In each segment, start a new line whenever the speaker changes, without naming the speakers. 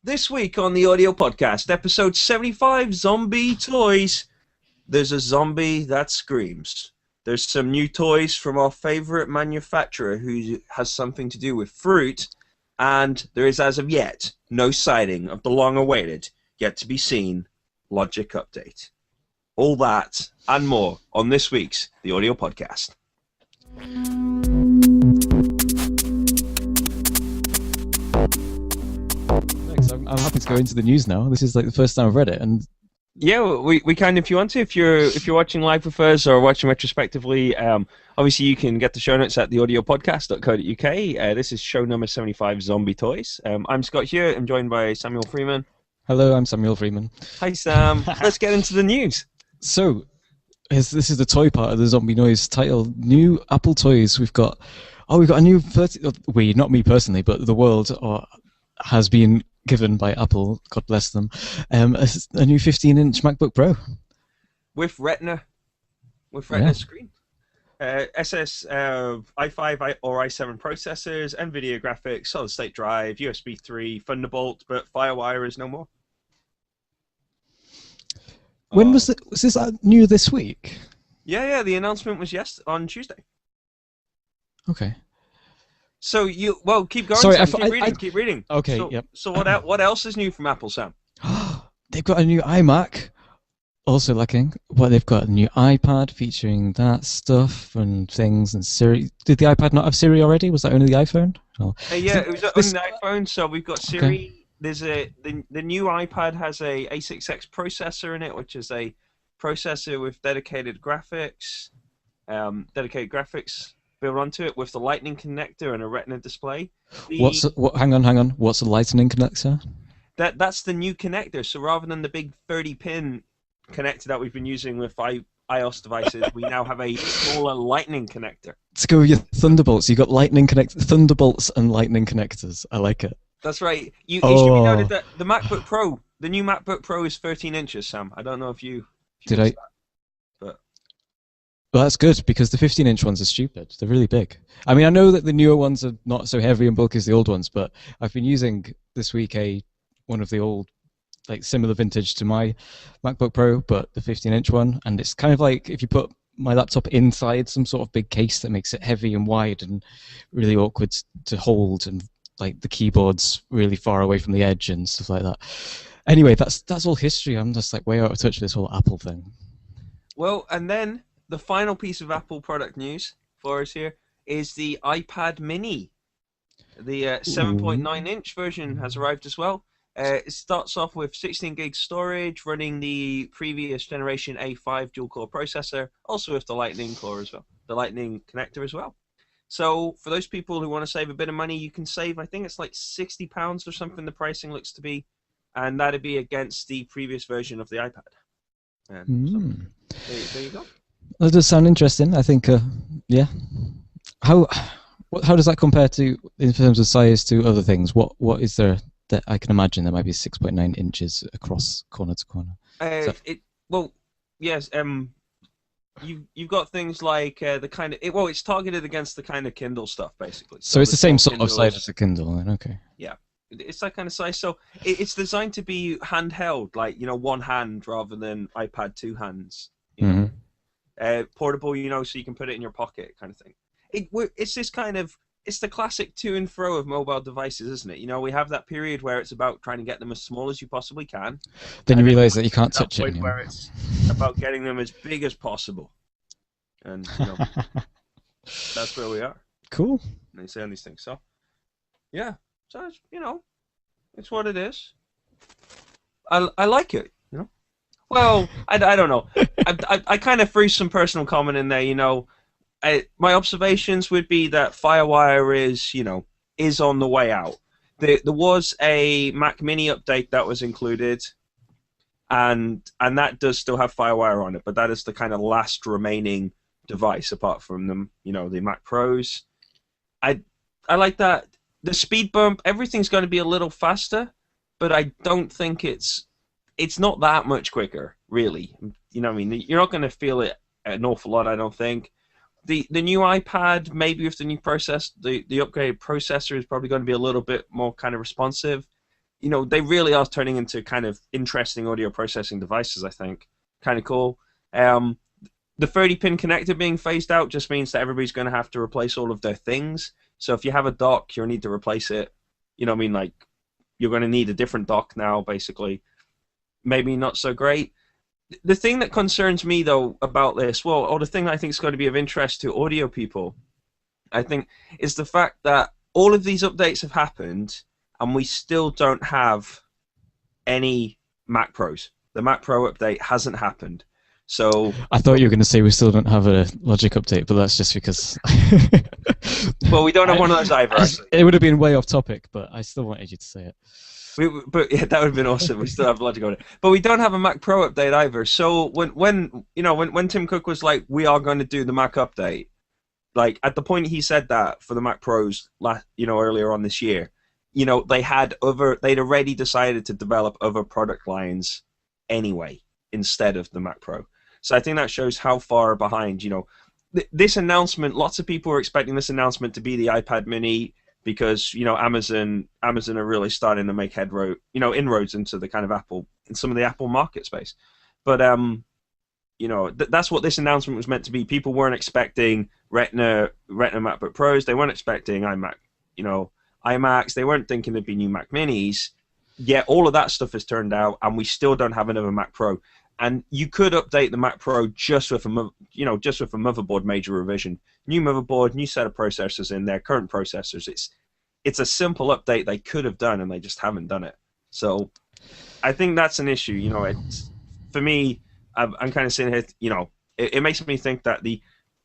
This week on the audio podcast, episode 75, Zombie Toys. There's a zombie that screams. There's some new toys from our favorite manufacturer who has something to do with fruit. And there is, as of yet, no sighting of the long-awaited, yet to be seen, Logic Update. All that and more on this week's The Audio Podcast.
Thanks. I'm happy to go into the news now. This is like the first time I've read it, and
Yeah, we can if you want to. If you're watching live with us or watching retrospectively, obviously you can get the show notes at theaudiopodcast.co.uk. This is show number 75, Zombie Toys. I'm Scott here. I'm joined by Samuel Freeman.
hello, I'm Samuel Freeman.
Hi Sam. Let's get into the news.
So, this is the toy part of the Zombie Noise title. New Apple toys. We've got a new. Not me personally, but the world has been given by Apple. God bless them. A new 15-inch MacBook Pro
With Retina screen. SS i5 or i7 processors, NVIDIA graphics, solid state drive, USB 3, Thunderbolt, but FireWire is no more.
When was this new this week?
Yeah, the announcement was on Tuesday.
Okay.
So keep going.
Sorry,
Sam. Keep reading.
Okay,
So,
yep.
So what else is new from Apple, Sam?
They've got a new iMac. Also lacking, but they've got a new iPad featuring that stuff and things and Siri. Did the iPad not have Siri already? Was that only the iPhone? Oh.
Yeah, it was on the iPhone. So we've got Siri.
Okay.
There's the new iPad has a A6X processor in it, which is a processor with dedicated graphics built onto it with the Lightning connector and a Retina display.
Hang on. What's a Lightning connector?
That's the new connector. So rather than the big 30-pin connector that we've been using with iOS devices, we now have a smaller Lightning connector.
To go with your Thunderbolts, you got Thunderbolts and Lightning connectors. I like it.
That's right. It should be noted that the MacBook Pro, the new MacBook Pro, is 13 inches. Sam, I don't know if you
Did I?
that, but
Well, that's good because the 15-inch ones are stupid. They're really big. I mean, I know that the newer ones are not so heavy and bulky as the old ones, but I've been using this week one of the old, like similar vintage to my MacBook Pro, but the 15-inch one, and it's kind of like if you put my laptop inside some sort of big case that makes it heavy and wide and really awkward to hold, and like the keyboard's really far away from the edge and stuff like that. Anyway, that's all history. I'm just like way out of touch with this whole Apple thing.
well, and then the final piece of Apple product news for us here is the iPad Mini. The 7.9-inch version has arrived as well. It starts off with 16 gig storage, running the previous generation A5 dual-core processor, also with the Lightning core as well, the Lightning connector as well. So for those people who want to save a bit of money, you can save, I think it's like £60 or something the pricing looks to be, and that'd be against the previous version of the iPad. And so, there you go.
That does sound interesting. I think, yeah. How does that compare to, in terms of size, to other things? What is there that I can imagine there might be 6.9 inches across corner to corner?
Yes. You've got things like the kind of it's targeted against the kind of Kindle stuff basically.
So it's the same sort
Kindle
of size as a Kindle, then? Okay.
Yeah, it's that kind of size. So it's designed to be handheld, like one hand rather than iPad two hands. Portable, so you can put it in your pocket, kind of thing. It's the classic to and fro of mobile devices, isn't it? We have that period where it's about trying to get them as small as you possibly can.
Then you realise that you can't touch it
anymore.
anymore.
Where it's about getting them as big as possible. And, that's where we are.
Cool.
And they say on these things. So, yeah. So, it's what it is. I like it, Well, I don't know. I kind of threw some personal comment in there, my observations would be that FireWire is on the way out. There was a Mac Mini update that was included, and that does still have FireWire on it, but that is the kind of last remaining device apart from them, the Mac Pros. I like that. The speed bump, everything's going to be a little faster, but I don't think it's not that much quicker, really. You're not going to feel it an awful lot, I don't think. The new iPad, maybe with the new process, the upgraded processor is probably going to be a little bit more kind of responsive. you know, they really are turning into kind of interesting audio processing devices, I think. Kind of cool. The 30-pin connector being phased out just means that everybody's going to have to replace all of their things. So if you have a dock, you'll need to replace it. You know what I mean? Like, you're going to need a different dock now, basically. Maybe not so great. The thing that concerns me, though, about this, well, or the thing I think is going to be of interest to audio people, I think, is the fact that all of these updates have happened, and we still don't have any Mac Pros. The Mac Pro update hasn't happened. So
I thought you were going to say we still don't have a Logic update, but that's just because.
Well, we don't have one of those either. Actually.
It would have been way off topic, but I still wanted you to say it.
But yeah, that would have been awesome. We still have Logic on it, but we don't have a Mac Pro update either. So when Tim Cook was like, "We are going to do the Mac update," like at the point he said that for the Mac Pros, earlier on this year, they'd already decided to develop other product lines anyway instead of the Mac Pro. So I think that shows how far behind. This announcement. Lots of people were expecting this announcement to be the iPad Mini. Because Amazon are really starting to make inroads into the kind of Apple in some of the Apple market space, but that's what this announcement was meant to be. People weren't expecting Retina MacBook Pros. They weren't expecting iMacs. They weren't thinking there'd be new Mac Minis. Yet all of that stuff has turned out, and we still don't have another Mac Pro. And you could update the Mac Pro just with a motherboard major revision, new motherboard, new set of processors in there, current processors. It's a simple update they could have done, and they just haven't done it. So I think that's an issue. It's, for me, I'm kind of sitting here. It makes me think that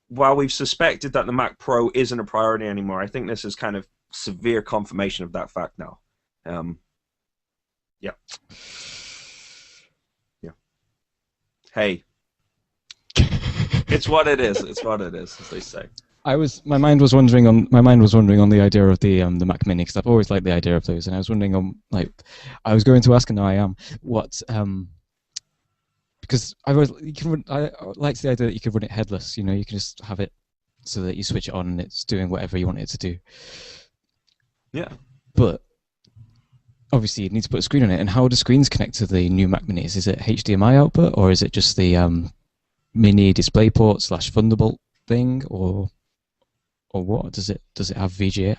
while we've suspected that the Mac Pro isn't a priority anymore, I think this is kind of severe confirmation of that fact now. Yeah. Hey, it's what it is. It's what it is, as they say.
My mind was wandering on the idea of the Mac Mini, because I've always liked the idea of those, and I was wondering I was going to ask, and now I am, because I liked the idea that you could run it headless. You can just have it so that you switch it on and it's doing whatever you want it to do.
Yeah.
But obviously, you need to put a screen on it. And how do screens connect to the new Mac Minis? Is it HDMI output, or is it just the mini DisplayPort / Thunderbolt thing, or what? Does it have VGA?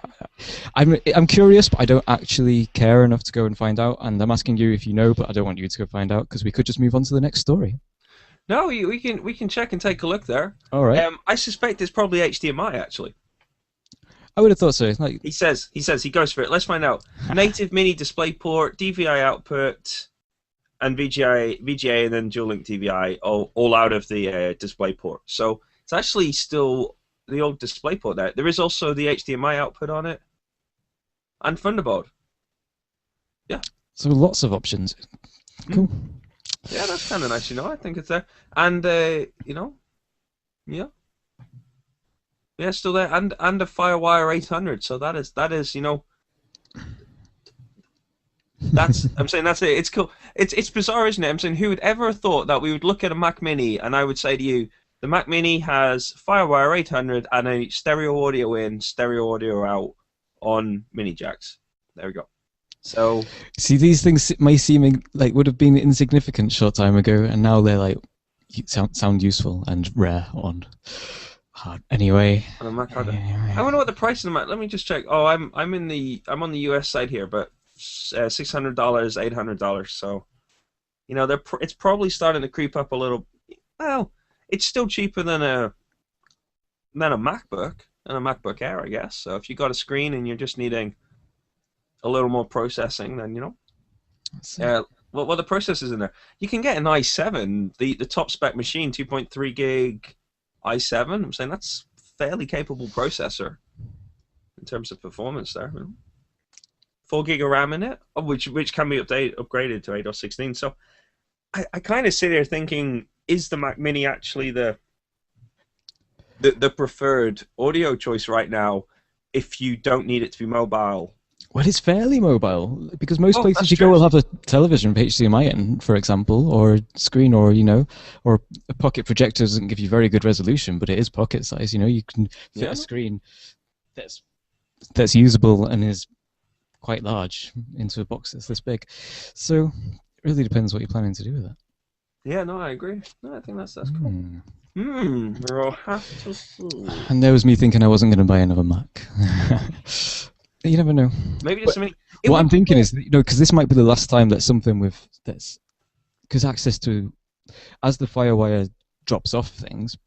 I'm curious, but I don't actually care enough to go and find out. And I'm asking you if you know, but I don't want you to go find out, because we could just move on to the next story.
No, we can check and take a look there.
All right.
I suspect it's probably HDMI actually.
I would have thought so.
He goes for it. Let's find out. Native mini DisplayPort, DVI output, and VGA, and then dual link DVI, all out of the DisplayPort. So it's actually still the old DisplayPort there. There is also the HDMI output on it, and Thunderbolt. Yeah.
So lots of options. Cool.
Yeah, that's kind of nice. I think it's there, and yeah. Yeah, still there, and a FireWire 800. So that is that's I'm saying that's it. It's cool. It's bizarre, isn't it? I'm saying, who would ever have thought that we would look at a Mac Mini and I would say to you, the Mac Mini has FireWire 800 and a stereo audio in, stereo audio out on mini jacks. There we go. So
see, these things may seem like would have been insignificant a short time ago, and now they're sound useful and rare on. Anyway,
I wonder what the price of the Mac. Let me just check. Oh, I'm on the US side here, but $600, $800. So, it's probably starting to creep up a little. Well, it's still cheaper than a MacBook and a MacBook Air, I guess. So if you got a screen and you're just needing a little more processing, then well, the processors in there. You can get an i7, the top spec machine, 2.3 gig. i7, I'm saying that's fairly capable processor in terms of performance there. 4 gig of RAM in it, which can be upgraded to 8 or 16. So I kind of sit there thinking, is the Mac Mini actually the preferred audio choice right now if you don't need it to be mobile?
Well, it's fairly mobile, because most places you go will have a television with HDMI in, for example, or a screen, or or a pocket projector doesn't give you very good resolution, but it is pocket size. You can fit a screen that's usable and is quite large into a box that's this big. So it really depends what you're planning to do with it.
Yeah, no, I agree. No, I think that's cool. We'll have to see.
And there was me thinking I wasn't going to buy another Mac. You never know.
Maybe there's something.
What I'm thinking is, because this might be the last time that something with that's because access to, as the FireWire drops off things,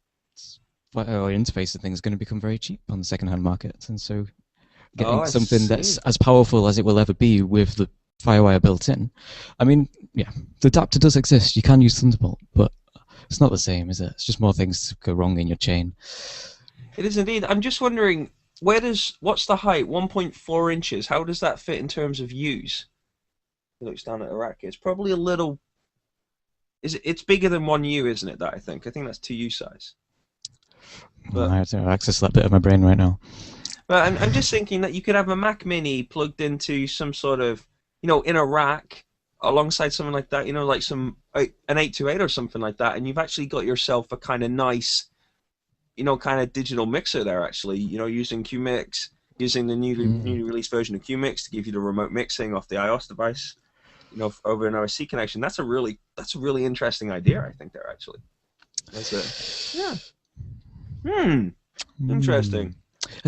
FireWire interface and things are going to become very cheap on the second-hand market, and so getting something that's as powerful as it will ever be with the FireWire built in. I mean, yeah, the adapter does exist. You can use Thunderbolt, but it's not the same, is it? It's just more things to go wrong in your chain.
It is indeed. I'm just wondering, what's the height? 1.4 inches. How does that fit in terms of use? He looks down at a rack. It's probably a little. It's bigger than 1U, isn't it? That I think that's 2U size. But,
I have to access that bit of my brain right now.
But I'm just thinking that you could have a Mac Mini plugged into some sort of, in a rack alongside something like that, like an 828 or something like that, and you've actually got yourself a kind of nice, kind of digital mixer there, actually, using QMix, using the newly released version of QMix to give you the remote mixing off the iOS device, over an OSC connection. That's a really interesting idea, I think, there, actually. Interesting.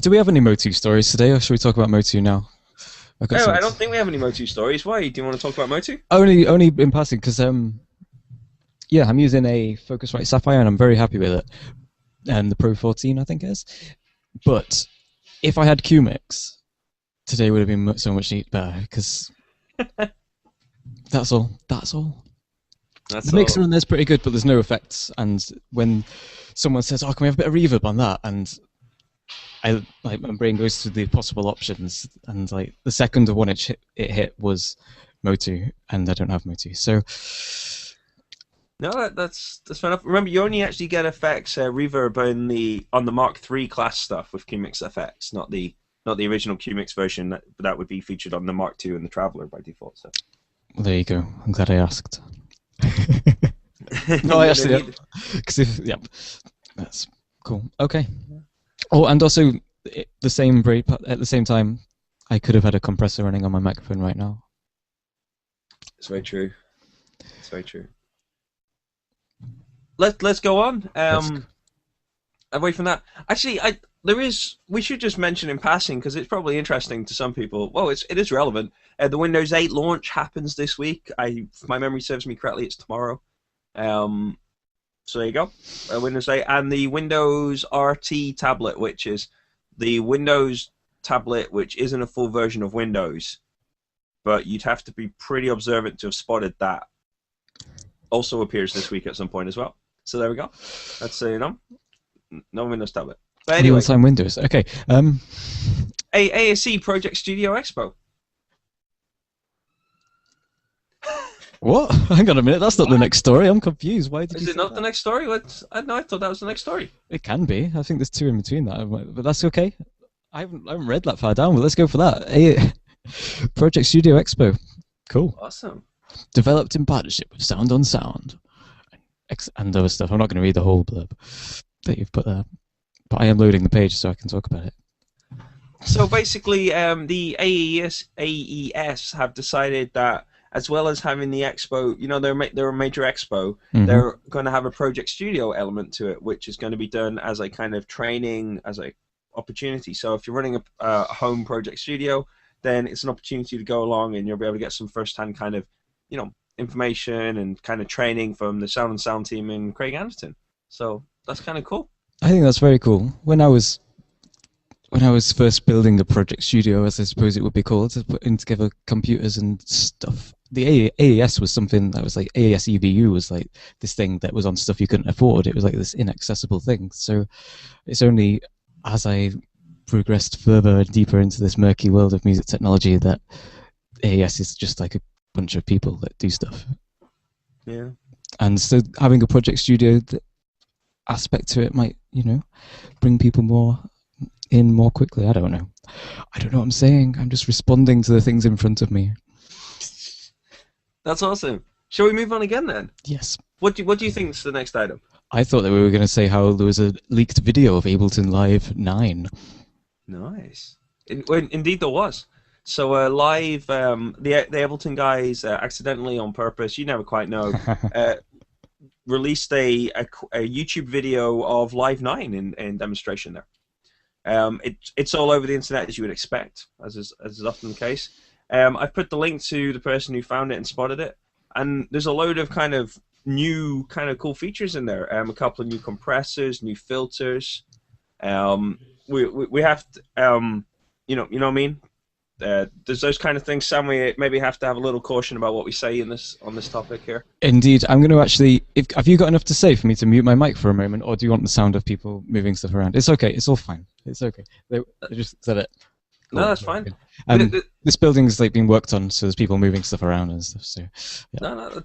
Do we have any Motu stories today, or should we talk about Motu now?
I don't think we have any Motu stories. Why? Do you want to talk about Motu?
Only in passing, because I'm using a Focusrite Sapphire, and I'm very happy with it. And the Pro 14, I think it is. But if I had QMix, today would have been so much better, because that's all. The mixer on there's pretty good, but there's no effects. And when someone says, "Oh, can we have a bit of reverb on that?" and my brain goes to the possible options, and the second one it hit was Motu, and I don't have Motu, so.
No, that's fair enough. Remember, you only actually get effects, reverb on the Mark III class stuff with QMix FX, not the original QMix version. That would be featured on the Mark II and the Traveler by default. So.
Well, there you go. I'm glad I asked. No, I actually, because that's cool. Okay. Oh, and also at the same time, I could have had a compressor running on my microphone right now.
It's very true. It's very true. Let's go on. Away from that, actually, we should just mention in passing, because it's probably interesting to some people. Well, it is relevant. The Windows 8 launch happens this week. If my memory serves me correctly, it's tomorrow. So there you go. Windows 8 and the Windows RT tablet, which is the Windows tablet, which isn't a full version of Windows, but you'd have to be pretty observant to have spotted that. Also appears this week at some point as well. So there we go. That's no Windows tablet. But anyway,
real-time Windows. Okay.
ASE Project Studio Expo.
What? Hang on a minute. That's not the next story. I'm confused. Why did you?
Is it not the next story? I thought that was the next story.
It can be. I think there's two in between that, but that's okay. I haven't read that far down, but let's go for that. Project Studio Expo. Cool.
Awesome.
Developed in partnership with Sound on Sound and other stuff. I'm not going to read the whole blurb that you've put there, but I am loading the page so I can talk about it.
So basically, the AES have decided that, as well as having the expo, they're a major expo, they're going to have a Project Studio element to it, which is going to be done as a kind of training, as a opportunity. So if you're running a home Project Studio, then it's an opportunity to go along and you'll be able to get some first-hand kind of, information and kind of training from the Sound and Sound team in Craig Anderton. So that's kind of cool.
I think that's very cool. When I was first building the Project Studio, as I suppose it would be called, putting together computers and stuff, the AES was something that was like, AES EBU was like this thing that was on stuff you couldn't afford. It was like this inaccessible thing. So it's only as I progressed further and deeper into this murky world of music technology that AES is just like a bunch of people that do stuff.
Yeah.
And so having a Project Studio aspect to it might, bring people more quickly. I don't know what I'm saying. I'm just responding to the things in front of me.
That's awesome. Shall we move on again then?
Yes.
What do you think is the next item?
I thought that we were going to say how there was a leaked video of Ableton Live 9.
Nice. Indeed there was. Live, the Ableton guys accidentally on purpose, you never quite know, uh, released a YouTube video of Live 9 in demonstration there. It's all over the internet as you would expect, as is often the case. I've put the link to the person who found it and spotted it, and there's a load of kind of new, kind of cool features in there. A couple of new compressors, new filters. We have to, you know what I mean. There's those kind of things. Sam, we maybe have to have a little caution about what we say on this topic here.
Indeed, I'm going to actually. Have you got enough to say for me to mute my mic for a moment, or do you want the sound of people moving stuff around? It's okay. It's all fine. It's okay. They just said it.
Cool. No, that's fine.
This building's like being worked on, so there's people moving stuff around and stuff. So, yeah.
No,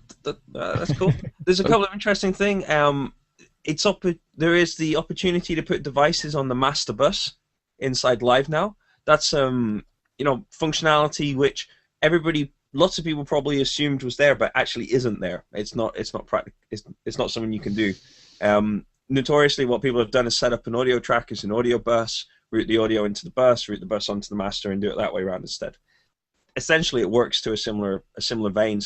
that's cool. There's a couple of interesting things. There is the opportunity to put devices on the master bus inside Live now. That's functionality which lots of people probably assumed was there, but actually isn't there. It's not practical. It's not something you can do. Notoriously, what people have done is set up an audio track as an audio bus, route the audio into the bus, route the bus onto the master, and do it that way around instead. Essentially, it works to a similar vein,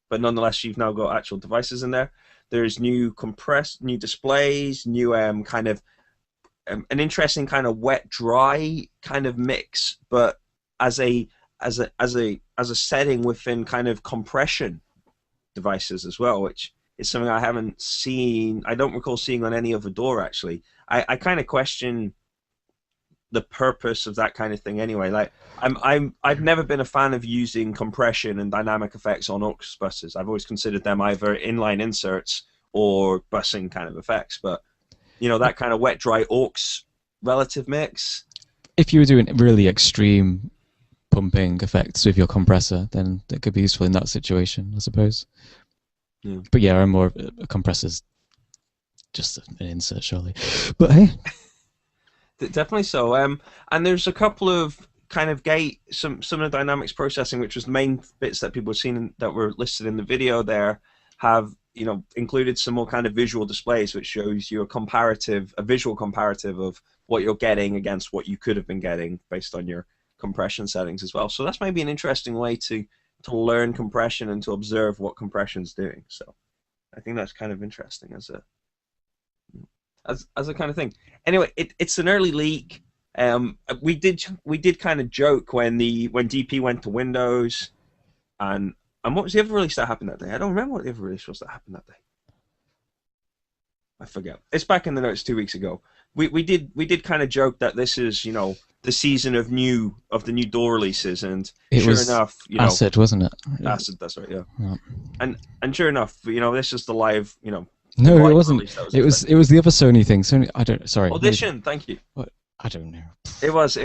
but nonetheless, you've now got actual devices in there. There's new displays, new kind of an interesting kind of wet-dry kind of mix, but as a setting within kind of compression devices as well, which is something I haven't seen. I don't recall seeing on any other DAW actually. I kind of question the purpose of that kind of thing anyway. Like I've never been a fan of using compression and dynamic effects on aux buses. I've always considered them either inline inserts or busing kind of effects, but that kind of wet dry aux relative mix.
If you were doing really extreme pumping effects with your compressor, then it could be useful in that situation, I suppose.
Yeah.
But yeah, I'm more a compressor's just an insert, surely. But hey.
Definitely so. And there's a couple of kind of some of the dynamics processing, which was the main bits that people have seen that were listed in the video there, have included some more kind of visual displays, which shows you a visual comparative of what you're getting against what you could have been getting based on your compression settings as well. So that's maybe an interesting way to learn compression and to observe what compression's doing. So I think that's kind of interesting as a kind of thing. Anyway, it's an early leak. We did kind of joke when DP went to Windows, and what was the other release that happened that day? I don't remember what the other release was that happened that day. I forget. It's back in the notes 2 weeks ago. We did kind of joke that this is the season of the new DAW releases, and sure enough,
Acid, wasn't it?
Acid, that's right, yeah. And sure enough, this is the live,
No, it wasn't. It was the other Sony thing. Sony, sorry.
Audition, thank you.
What? I don't know.
It was.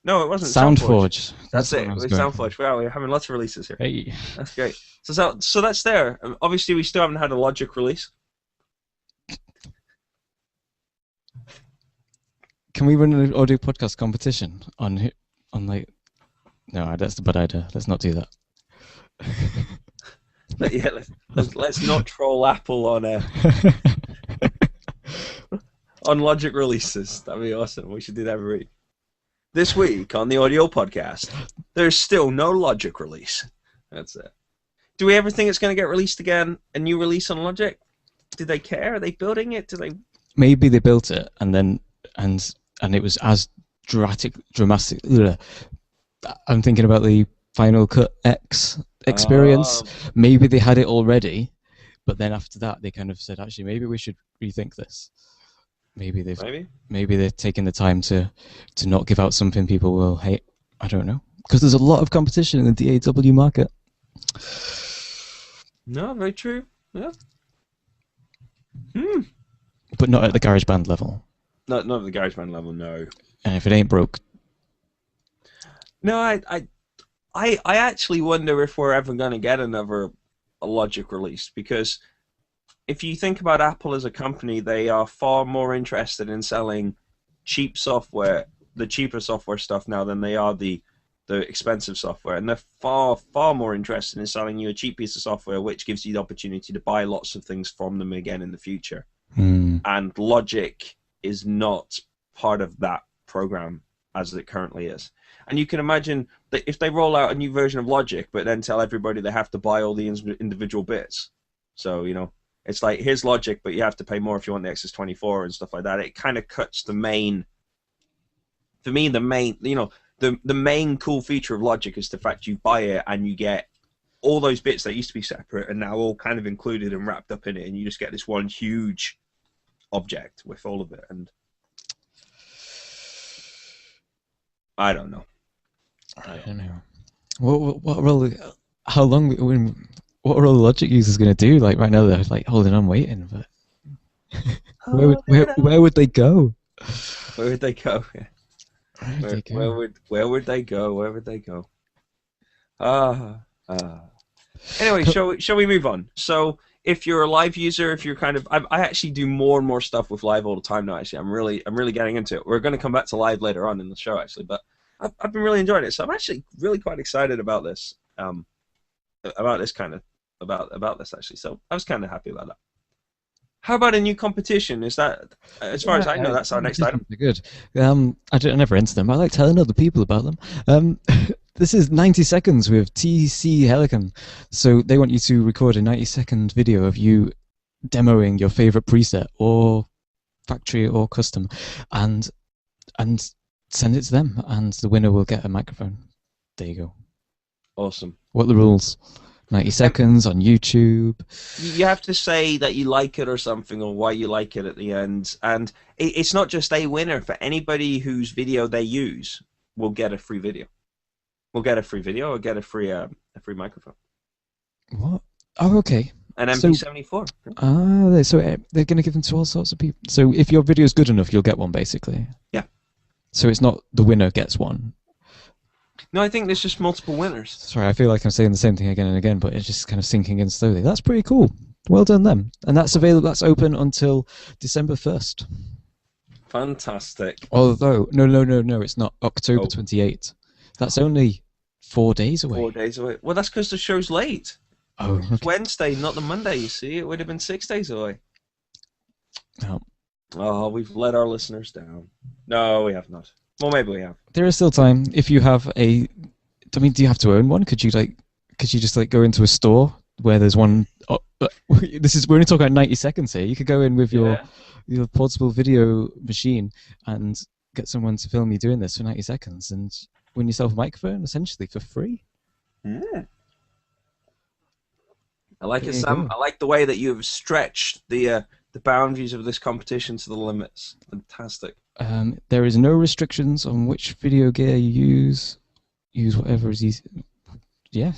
No, it wasn't.
Soundforge.
That's it. It was Soundforge. Wow, we're having lots of releases here.
Hey.
That's great. So that's there. Obviously, we still haven't had a Logic release.
Can we run an audio podcast competition on like? No, that's a bad idea. Let's not do that.
But yeah, let's not troll Apple on on Logic releases. That'd be awesome. We should do that every week. This week on the audio podcast, there's still no Logic release. That's it. Do we ever think it's going to get released again? A new release on Logic? Do they care? Are they building it? Do they?
Maybe they built it and it was as dramatic. Ugh. I'm thinking about the Final Cut X experience. Maybe they had it already, but then after that they kind of said, actually, maybe we should rethink this. Maybe they're taking the time to not give out something people will hate. I don't know, because there's a lot of competition in the DAW market.
No, very true. Yeah.
But not at the GarageBand level.
Not at the GarageBand level, no.
And if it ain't broke.
No, I actually wonder if we're ever going to get a Logic release, because if you think about Apple as a company, they are far more interested in selling cheap software, the cheaper software stuff now, than they are the expensive software, and they're far more interested in selling you a cheap piece of software which gives you the opportunity to buy lots of things from them again in the future. And Logic is not part of that program as it currently is. And you can imagine that if they roll out a new version of Logic, but then tell everybody they have to buy all the individual bits. So, it's like, here's Logic, but you have to pay more if you want the XS24 and stuff like that. It kind of cuts the main, for me, the main cool feature of Logic is the fact you buy it and you get all those bits that used to be separate and now all kind of included and wrapped up in it, and you just get this one huge object with all of it. And I don't know.
I don't know. What role? How long? What role Logic users going to do? Like right now, they're like holding on, waiting. But where would they go?
Where would they go? Where would they go? Where would they go? Anyway, shall we move on? So, if you're a live user, if you're kind of, I actually do more and more stuff with live all the time now. Actually, I'm really getting into it. We're going to come back to live later on in the show, actually, but I've been really enjoying it. So I'm actually really quite excited about this, about this actually. So I was kind of happy about that. How about a new competition? Is that, as far as I know, that's our next item?
Good. I never enter them. I like telling other people about them. This is 90 seconds with TC Helicon. So they want you to record a 90-second video of you demoing your favorite preset or factory or custom, and send it to them, and the winner will get a microphone. There you go.
Awesome.
What are the rules? 90 seconds on YouTube.
You have to say that you like it or something, or why you like it at the end. And it's not just a winner. For anybody whose video they use, will get a free video. We'll get a free video or get a free microphone.
What? Oh, okay.
An MP74.
So they're going to give them to all sorts of people. So if your video is good enough, you'll get one, basically.
Yeah.
So it's not the winner gets one.
No, I think there's just multiple winners.
Sorry, I feel like I'm saying the same thing again and again, but it's just kind of sinking in slowly. That's pretty cool. Well done, them. And that's available. That's open until December 1st.
Fantastic.
Although, no, it's not. October 28th. That's only 4 days away.
4 days away. Well, that's because the show's late.
Oh, okay.
It's Wednesday, not the Monday, you see. It would have been 6 days away.
No.
Oh, we've let our listeners down. No, we have not. Well, maybe we have.
There is still time. If you have a... I mean, do you have to own one? Could you just go into a store where there's one... we're only talking about 90 seconds here. You could go in with your portable video machine and get someone to film you doing this for 90 seconds and win yourself a microphone, essentially, for free.
Yeah. I like it, Sam. I like the way that you've stretched the boundaries of this competition to the limits. Fantastic.
There is no restrictions on which video gear you use. Use whatever is easy. Yeah.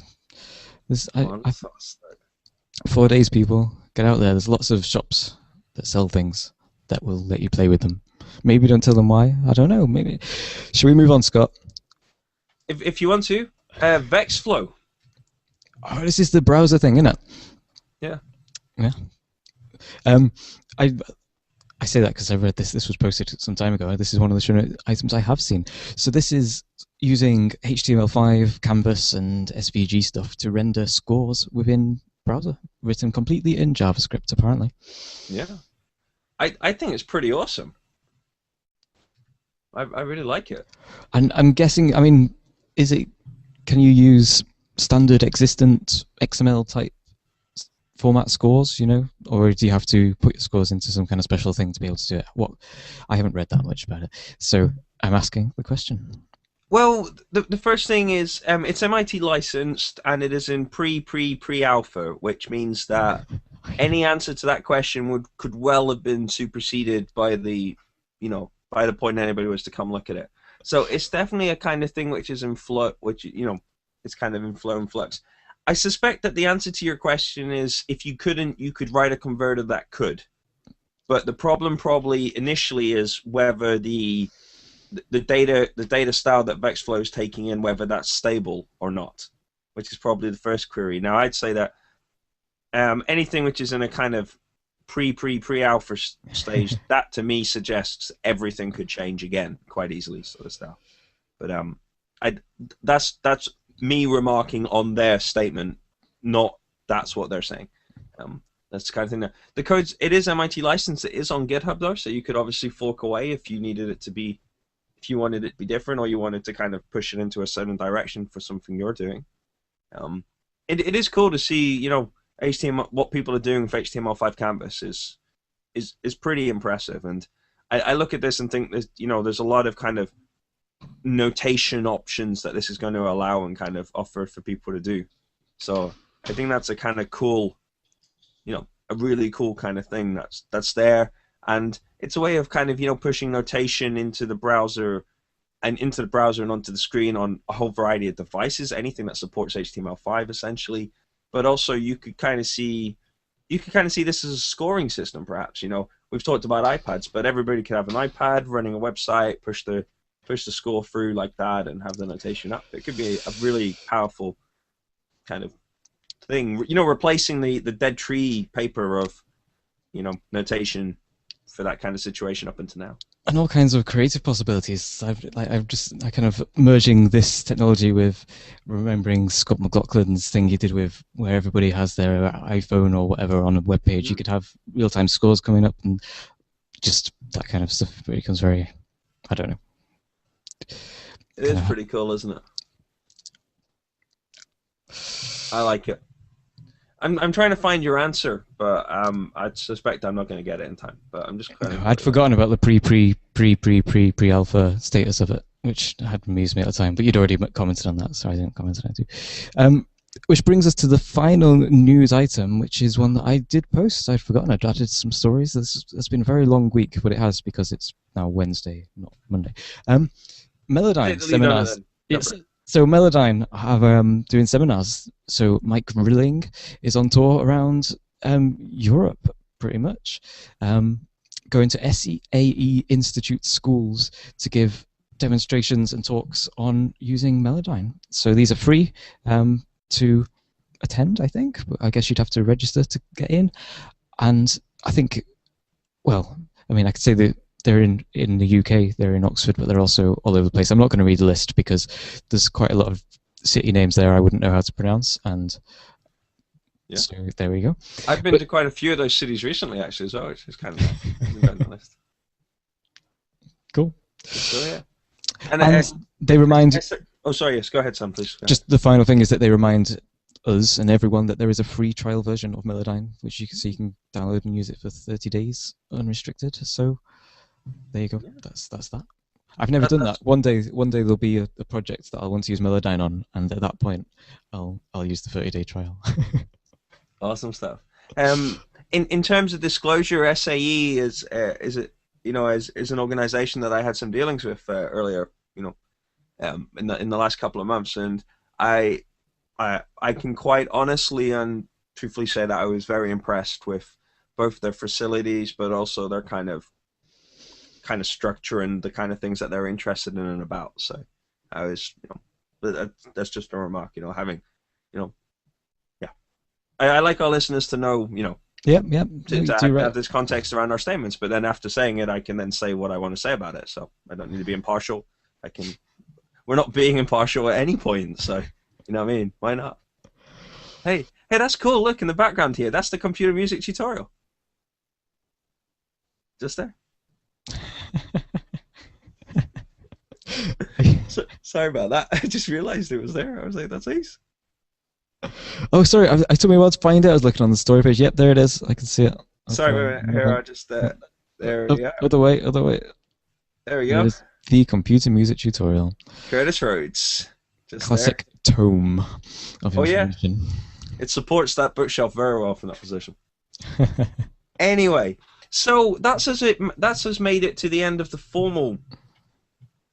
4 days, people. Get out there. There's lots of shops that sell things that will let you play with them. Maybe don't tell them why. I don't know. Maybe. Should we move on, Scott?
If you want to. VexFlow.
Oh, this is the browser thing, isn't it?
Yeah.
Yeah. I say that because I read this. This was posted some time ago. This is one of the show note items I have seen. So this is using HTML5, Canvas, and SVG stuff to render scores within browser, written completely in JavaScript, apparently.
Yeah. I think it's pretty awesome. I really like it.
And I'm guessing, I mean, can you use standard existent XML type format scores, or do you have to put your scores into some kind of special thing to be able to do it? I haven't read that much about it, so I'm asking the question.
Well, the first thing is it's MIT licensed and it is in pre-alpha, which means that any answer to that question could well have been superseded by the point anybody was to come look at it. So it's definitely a kind of thing which is in flux, it's kind of in flow and flux. I suspect that the answer to your question is if you couldn't, you could write a converter that could. But the problem probably initially is whether the data style that VexFlow is taking in, whether that's stable or not, which is probably the first query. Now I'd say that anything which is in a kind of pre-alpha stage, that to me suggests everything could change again quite easily, sort of stuff. But that's me remarking on their statement, not that's what they're saying. That's the kind of thing. The codes, it is MIT licensed. It is on GitHub though, so you could obviously fork away if you needed it to be if you wanted it to be different or you wanted to kind of push it into a certain direction for something you're doing. It is cool to see, HTML, what people are doing with HTML5 Canvas is pretty impressive. And I look at this and think there's a lot of kind of notation options that this is going to allow and kind of offer for people to do. So I think that's a kind of cool, a really cool kind of thing that's there. And it's a way of kind of, pushing notation into the browser and onto the screen on a whole variety of devices, anything that supports HTML5 essentially. But also you could kind of see this as a scoring system, perhaps. We've talked about iPads, but everybody could have an iPad running a website, push the score through like that, and have the notation up. It could be a really powerful kind of thing. Replacing the dead tree paper of, notation for that kind of situation up until now.
And all kinds of creative possibilities. I kind of merging this technology with remembering Scott McLaughlin's thing he did with where everybody has their iPhone or whatever on a web page. You could have real-time scores coming up, and just that kind of stuff becomes very, I don't know.
It is pretty cool, isn't it? I like it. I'm trying to find your answer, but I suspect I'm not going to get it in time. But I'm just kind of.
I'd forgotten about the pre-alpha status of it, which had amused me at the time. But you'd already commented on that, so I didn't comment on it too. Which brings us to the final news item, which is one that I did post. I'd forgotten. I'd added some stories. It's been a very long week, but it has, because it's now Wednesday, not Monday. Melodyne seminars. Yes. So Melodyne have doing seminars. So Mike Rilling is on tour around Europe, pretty much, going to SAE Institute schools to give demonstrations and talks on using Melodyne. So these are free to attend, I think. I guess you'd have to register to get in. And I think, well, I mean, I could say that they're in the UK, they're in Oxford, but they're also all over the place. I'm not going to read the list because there's quite a lot of city names there I wouldn't know how to pronounce, and so there we go.
I've been to quite a few of those cities recently, actually, as well, which is kind of on the list.
Cool.
So, yeah.
And they remind...
Oh, sorry, yes, go ahead, Sam, please.
Just the final thing is that they remind us and everyone that there is a free trial version of Melodyne, which you can download and use it for 30 days unrestricted. So there you go. Yeah. That's that. I've never done that. One day there'll be a project that I'll want to use Melodyne on, and at that point, I'll use the 30-day trial.
Awesome stuff. In terms of disclosure, SAE is an organization that I had some dealings with earlier, in the last couple of months, and I can quite honestly and truthfully say that I was very impressed with both their facilities, but also their kind of structure and the kind of things that they're interested in and about. So I was, that's just a remark, having, I like our listeners to know, to have this context around our statements, but then after saying it, I can then say what I want to say about it. So I don't need to be impartial. We're not being impartial at any point. So, you know what I mean? Why not? Hey, that's cool. Look in the background here. That's the computer music tutorial. Just there. Sorry about that. I just realized it was there. I was like, that's ace.
Oh, sorry. I took me a while to find it. I was looking on the story page. Yep, there it is. I can see it.
Sorry, wait. Here, I just there we go.
Other way.
There we go.
The computer music tutorial.
Curtis Rhodes. Just
classic tome of information.
Yeah. It supports that bookshelf very well from that position. Anyway, so that's us made it to the end of the formal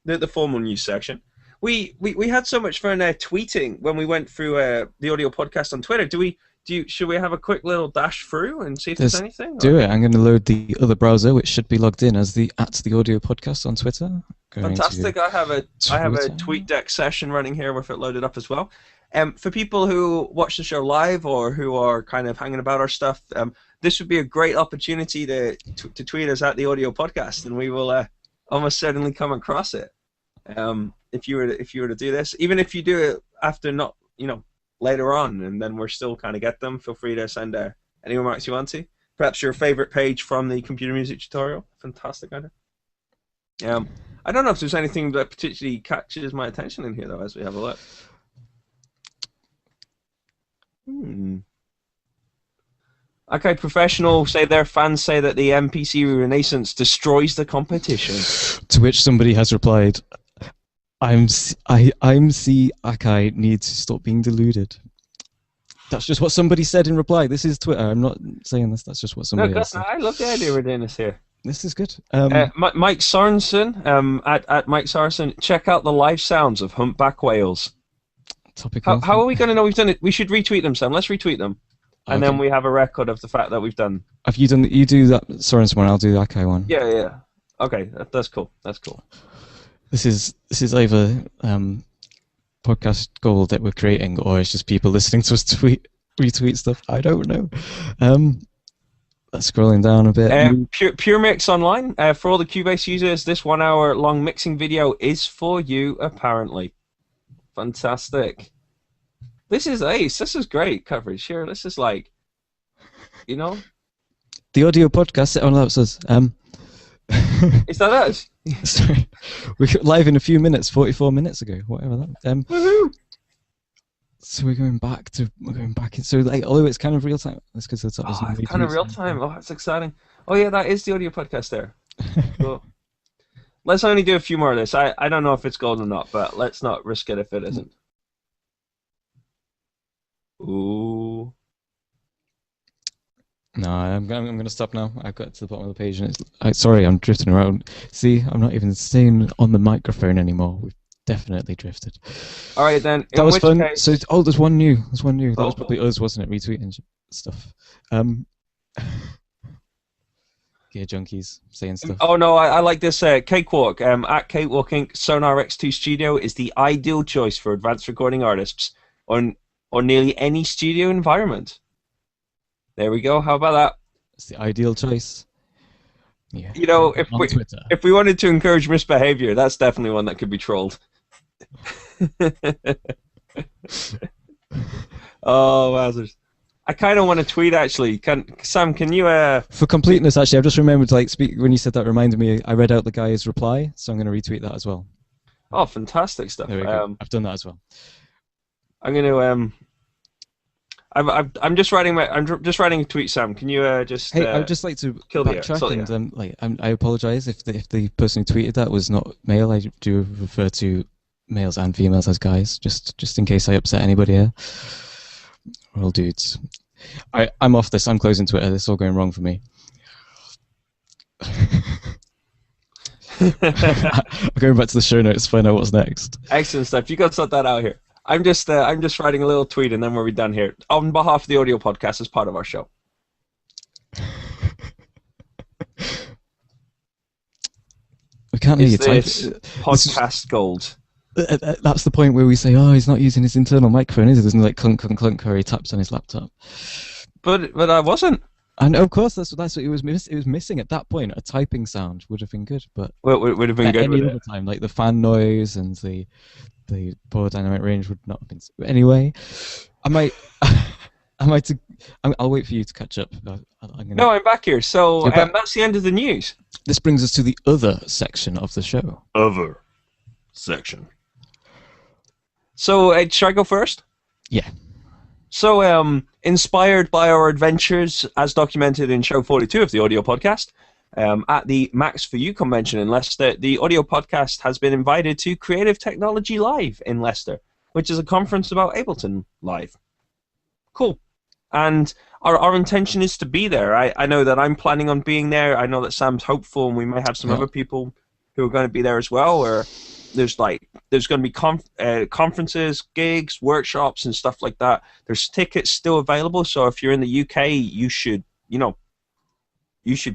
news section. We had so much fun tweeting when we went through the audio podcast on Twitter. Should we have a quick little dash through and see if there's anything?
Do it. I'm going to load the other browser, which should be logged in as the audio podcast on Twitter.
Fantastic. I have a TweetDeck session running here with it loaded up as well. For people who watch the show live or who are kind of hanging about our stuff, this would be a great opportunity to tweet us at the audio podcast, and we will almost certainly come across it. If you were to do this, even if you do it after not, later on, and then we're still kind of get them, feel free to send any remarks you want to. Perhaps your favorite page from the computer music tutorial. Fantastic idea. I don't know if there's anything that particularly catches my attention in here, though, as we have a look. Okay, Professional say their fans say that the NPC Renaissance destroys the competition.
To which somebody has replied, I'm C Akai needs to stop being deluded. That's just what somebody said in reply. This is Twitter. I'm not saying this. That's just what somebody else said.
I love the idea we're doing this here.
This is good.
Mike Sorensen, at Mike Sorensen, check out the live sounds of humpback whales.
Topical.
How are we going to know we've done it? We should retweet them, Sam. Let's retweet them. And then we have a record of the fact that we've done.
Have you done? You do that Sorensen one. I'll do the Akai one.
Yeah. Okay, that's cool. That's cool.
This is either podcast gold that we're creating, or it's just people listening to us retweet stuff. I don't know. Scrolling down a bit.
Pure Mix Online. For all the Cubase users, this 1 hour long mixing video is for you, apparently. Fantastic. This is ace. This is great coverage here. This is like, you know.
The audio podcast. Oh, that's us.
Is that us?
Sorry. We're live in a few minutes, 44 minutes ago, whatever that.
Woohoo!
So we're going back. So like, although it's kind of real time. That's because it's
kind of real time. Oh, that's exciting. Oh yeah, that is the audio podcast there. Cool. Let's only do a few more of this. I don't know if it's gold or not, but let's not risk it if it isn't. Ooh.
No, I'm going to stop now. I've got to the bottom of the page, and sorry, I'm drifting around. See, I'm not even staying on the microphone anymore. We've definitely drifted.
All right then.
That was fun. So, there's one new. That was probably us, wasn't it? Retweeting stuff. Gear junkies saying stuff.
Oh no, I like this. Cakewalk. At Cakewalk Inc. Sonar X2 Studio is the ideal choice for advanced recording artists on nearly any studio environment. There we go. How about that?
It's the ideal choice. Yeah.
You know, if we wanted to encourage misbehavior, that's definitely one that could be trolled. Oh, wowzers. I kind of want to tweet, actually. Sam, can you...
For completeness, actually, I've just remembered, when you said that, reminded me, I read out the guy's reply, so I'm going to retweet that as well.
Oh, fantastic stuff.
There we go. I've done that as well.
I'm going to... I'm just writing a tweet, Sam. Can you just...
Hey, I'd just like to backtrack and I apologise if the person who tweeted that was not male. I do refer to males and females as guys, just in case I upset anybody here. We're all dudes. I'm off this. I'm closing Twitter. This is all going wrong for me. I'm going back to the show notes to find out what's next.
Excellent stuff. You got to sort that out here. I'm just writing a little tweet and then we'll be done here. On behalf of the audio podcast as part of our show.
We can't hear you type.
Podcast gold.
That's the point where we say, "Oh, he's not using his internal microphone, is it?" There's no like clunk clunk clunk where he taps on his laptop.
But I wasn't.
And of course, that's what it was. It was missing at that point. A typing sound would have been good, but
would have been good
any other time, like the fan noise and the poor dynamic range would not have been. Anyway, I'll wait for you to catch up.
No, I'm back here. So that's the end of the news.
This brings us to the other section of the show.
Other section. So, should I go first?
Yeah.
So, inspired by our adventures as documented in show 42 of the audio podcast, at the Max for You convention in Leicester, the audio podcast has been invited to Creative Technology Live in Leicester, which is a conference about Ableton Live. Cool. And our intention is to be there. I know that I'm planning on being there. I know that Sam's hopeful, and we may have some other people who are going to be there as well. Or there's going to be conferences, gigs, workshops, and stuff like that. There's tickets still available, so if you're in the UK, you should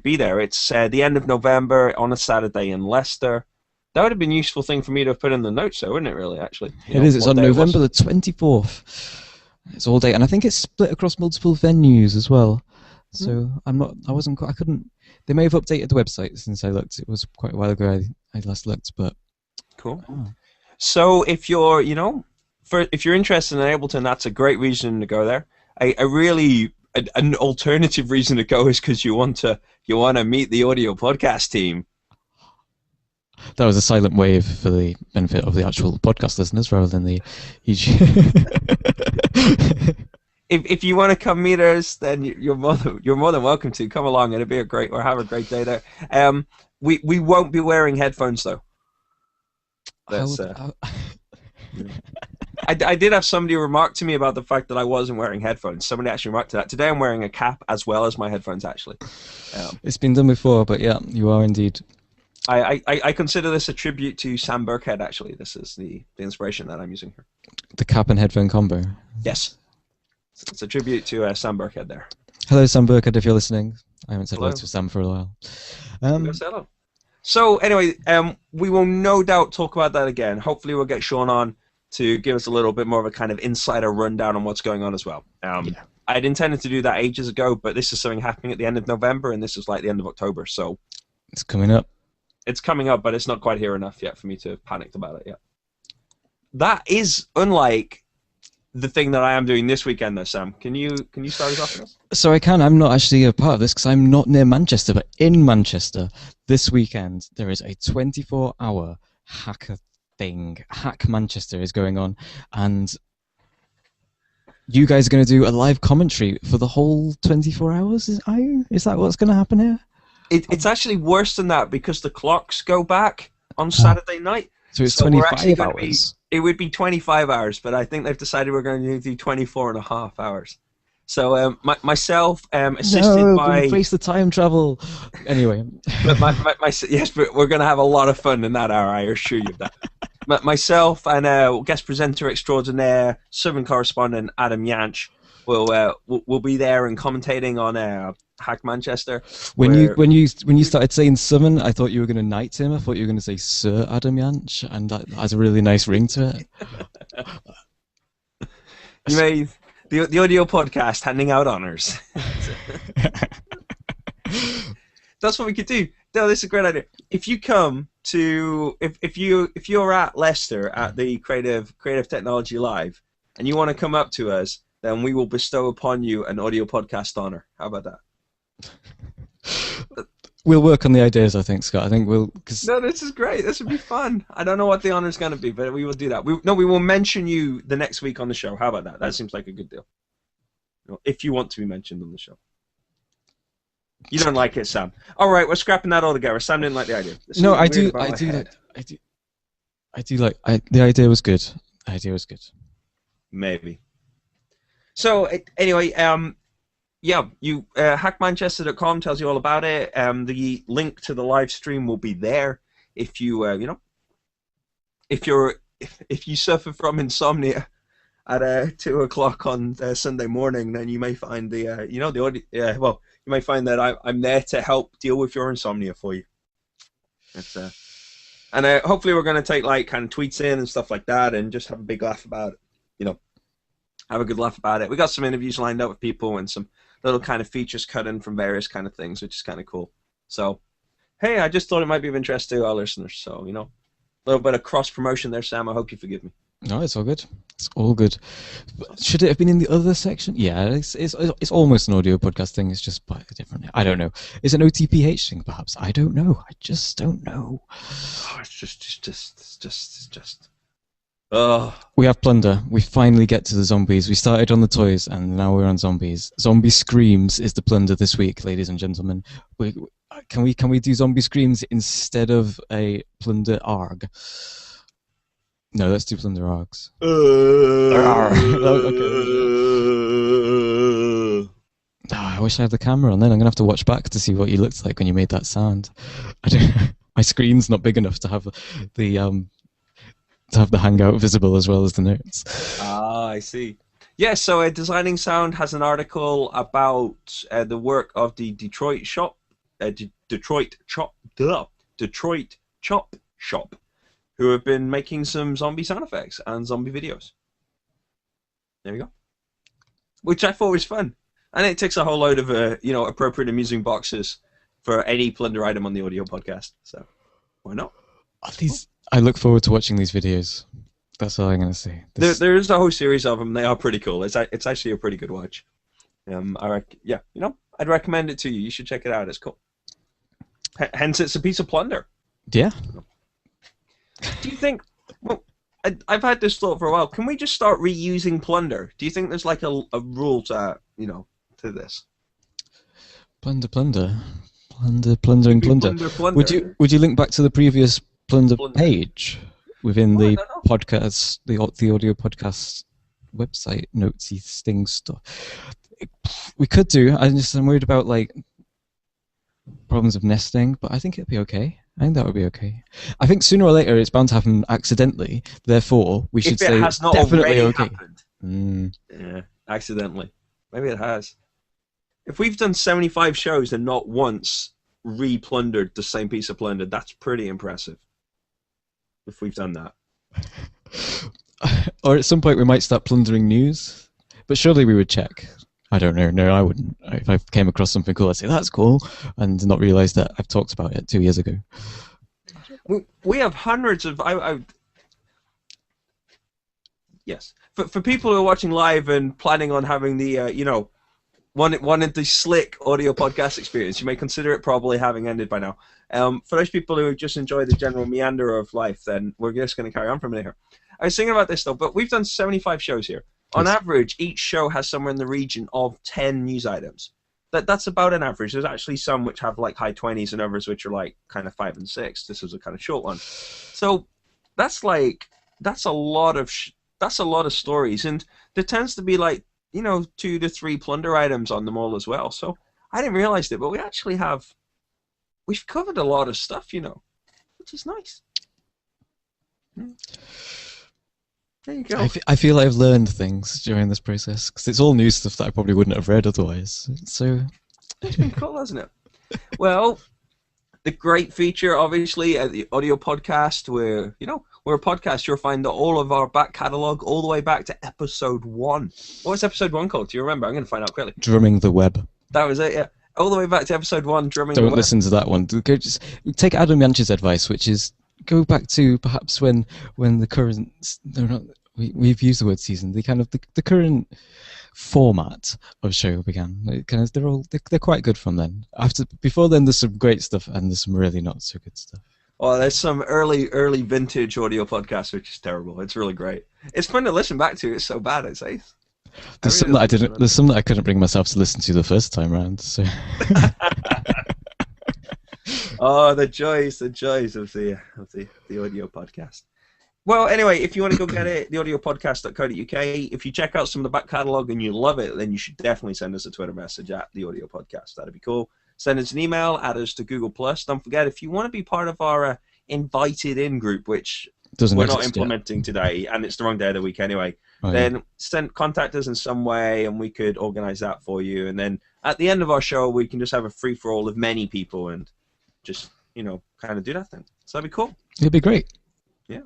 be there. It's the end of November on a Saturday in Leicester. That would have been a useful thing for me to have put in the notes, though, wouldn't it? Really, actually.
It is. It's on November the 24th. It's all day, and I think it's split across multiple venues as well. So I couldn't. They may have updated the website since I looked. It was quite a while ago I last looked, but.
Cool. Oh. So if you're, if you're interested in Ableton, that's a great reason to go there. An alternative reason to go is because you want to meet the audio podcast team.
That was a silent wave for the benefit of the actual podcast listeners rather than the huge.
If you want to come meet us, then you're more than welcome to come along. It'll be have a great day there. We won't be wearing headphones though. That's I did have somebody remark to me about the fact that I wasn't wearing headphones. Somebody actually remarked to that. Today I'm wearing a cap as well as my headphones, actually.
It's been done before, but yeah, you are indeed.
I consider this a tribute to Sam Burkhead, actually. This is the inspiration that I'm using here.
The cap and headphone combo.
Yes. It's a tribute to Sam Burkhead there.
Hello, Sam Burkhead, if you're listening. I haven't said
Hello.
hello to Sam for a while.
Hello. So anyway, we will no doubt talk about that again. Hopefully we'll get Sean on to give us a little bit more of a kind of insider rundown on what's going on as well. I'd intended to do that ages ago, but this is something happening at the end of November, and this is like the end of October, so...
It's coming up.
It's coming up, but it's not quite here enough yet for me to have panicked about it yet. That is unlike the thing that I am doing this weekend, though, Sam. Can you start us off on this?
So I can. I'm not actually a part of this because I'm not near Manchester, but in Manchester this weekend there is a 24-hour hacker thing. Hack Manchester is going on, and you guys are going to do a live commentary for the whole 24 hours. Is that what's going to happen here?
It's actually worse than that because the clocks go back on Saturday night.
So it's 25 hours.
It would be 25 hours, but I think they've decided we're going to do 24 and a half hours. So myself, assisted by...
embrace the time travel. Anyway.
But yes, but we're going to have a lot of fun in that hour, I assure you of that. Myself and guest presenter extraordinaire, Southern correspondent Adam Yanch will be there and commentating on Hack Manchester.
When you started saying summon, I thought you were going to knight him. I thought you were going to say Sir Adam Yanch, and that has a really nice ring to it.
You made the audio podcast handing out honors. That's what we could do. No, this is a great idea. If you come to if you're at Leicester at the Creative Technology Live, and you want to come up to us, then we will bestow upon you an audio podcast honor. How about that?
We'll work on the ideas, I think, Scott. I think we'll...
No, this is great. This would be fun. I don't know what the honor's going to be, but we will do that. We will mention you the next week on the show. How about that? That seems like a good deal. If you want to be mentioned on the show. You don't like it, Sam. All right, we're scrapping that all together. Sam didn't like the idea.
No, I do like... The idea was good. The idea was good.
Maybe. So, anyway, yeah, hackmanchester.com tells you all about it. The link to the live stream will be there. If you, if you suffer from insomnia at 2 o'clock on Sunday morning, then you may find the, the audio. Well, you may find that I'm there to help deal with your insomnia for you. It's, and hopefully we're going to take like kind of tweets in and stuff like that, and just have a big laugh about it. Have a good laugh about it. We got some interviews lined up with people and some little kind of features cut in from various kind of things, which is kind of cool. So, hey, I just thought it might be of interest to our listeners. So, a little bit of cross promotion there, Sam. I hope you forgive me.
No, it's all good. It's all good. Should it have been in the other section? Yeah, it's almost an audio podcast thing. It's just by a different. I don't know. It's an OTPH thing, perhaps. I don't know. I just don't know.
Oh, it's just.
We have plunder. We finally get to the zombies. We started on the toys, and now we're on zombies. Zombie Screams is the plunder this week, ladies and gentlemen. Can we do Zombie Screams instead of a plunder ARG? No, let's do plunder ARGs. I wish I had the camera on. Then I'm gonna have to watch back to see what you looked like when you made that sound. My screen's not big enough to have the hangout visible as well as the notes.
Ah, I see. Yeah, so Designing Sound has an article about the work of the Detroit Chop Shop, who have been making some zombie sound effects and zombie videos. There we go. Which I thought was fun. And it ticks a whole load of appropriate amusing boxes for any plunder item on the audio podcast. So why not?
I look forward to watching these videos. That's all I'm going to say.
There is a whole series of them. They are pretty cool. It's actually a pretty good watch. I'd recommend it to you. You should check it out. It's cool. Hence, it's a piece of plunder.
Yeah.
Do you think? Well, I've had this thought for a while. Can we just start reusing plunder? Do you think there's like a rule to to this?
Plunder, plunder, plunder, plundering,
Maybe
plunder.
plunder.
Would you link back to the previous plunder page within
Oh, I
the
don't know.
podcast, the audio podcast website notesy thing stuff? We could do. I'm worried about like problems of nesting, but I think it'd be okay. I think that would be okay. I think sooner or later it's bound to happen accidentally. Therefore, we should
If it
say
has not
definitely
already
okay.
happened.
Mm.
Yeah, accidentally. Maybe it has. If we've done 75 shows and not once re-plundered the same piece of plunder, that's pretty impressive. If we've done that.
Or at some point we might start plundering news, but surely we would check. I don't know. No, I wouldn't. If I came across something cool, I'd say that's cool, and not realise that I've talked about it 2 years ago.
We have hundreds of. Yes, for people who are watching live and planning on having the wanted the slick audio podcast experience, you may consider it probably having ended by now. For those people who just enjoy the general meander of life, then we're just going to carry on from here. I was thinking about this though, but we've done 75 shows here. On average, each show has somewhere in the region of 10 news items. That's about an average. There's actually some which have like high 20s and others which are like kind of 5 and 6. This was a kind of short one. So that's a lot of stories, and there tends to be like 2 to 3 plunder items on them all as well. So I didn't realize it, but we've covered a lot of stuff, which is nice. There you go.
I feel I've learned things during this process because it's all new stuff that I probably wouldn't have read otherwise. So
it's been cool, hasn't it? Well, the great feature, obviously, at the audio podcast, we're a podcast. You'll find all of our back catalogue all the way back to episode 1. What was episode 1 called? Do you remember? I'm going to find out quickly.
Drumming the web.
That was it, yeah. All the way back to episode 1, drumming the web.
Don't listen to that one. Just take Adam Yanch's advice, which is go back to perhaps when the current we've used the word season, the current format of show began. They're quite good from then. Before then, there's some great stuff and there's some really not so good stuff.
Oh, there's some early vintage audio podcasts which is terrible. It's really great. It's fun to listen back to. It's so bad, I'd say.
There's some that I couldn't bring myself to listen to the first time round. So.
Oh, the joys of the audio podcast. Well, anyway, if you want to go get it, theaudiopodcast.co.uk. If you check out some of the back catalogue and you love it, then you should definitely send us a Twitter message at the Audio Podcast. That'd be cool. Send us an email, add us to Google+. Don't forget, if you want to be part of our invited in group, which we're not implementing today, and it's the wrong day of the week anyway, then contact us in some way and we could organize that for you. And then at the end of our show, we can just have a free-for-all of many people and just, kind of do that thing. So that'd be cool.
It'd be great.
Yeah.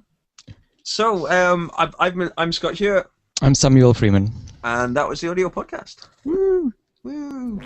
So, I'm Scott Hewitt.
I'm Samuel Freeman.
And that was the Audio Podcast.
Woo!
Woo!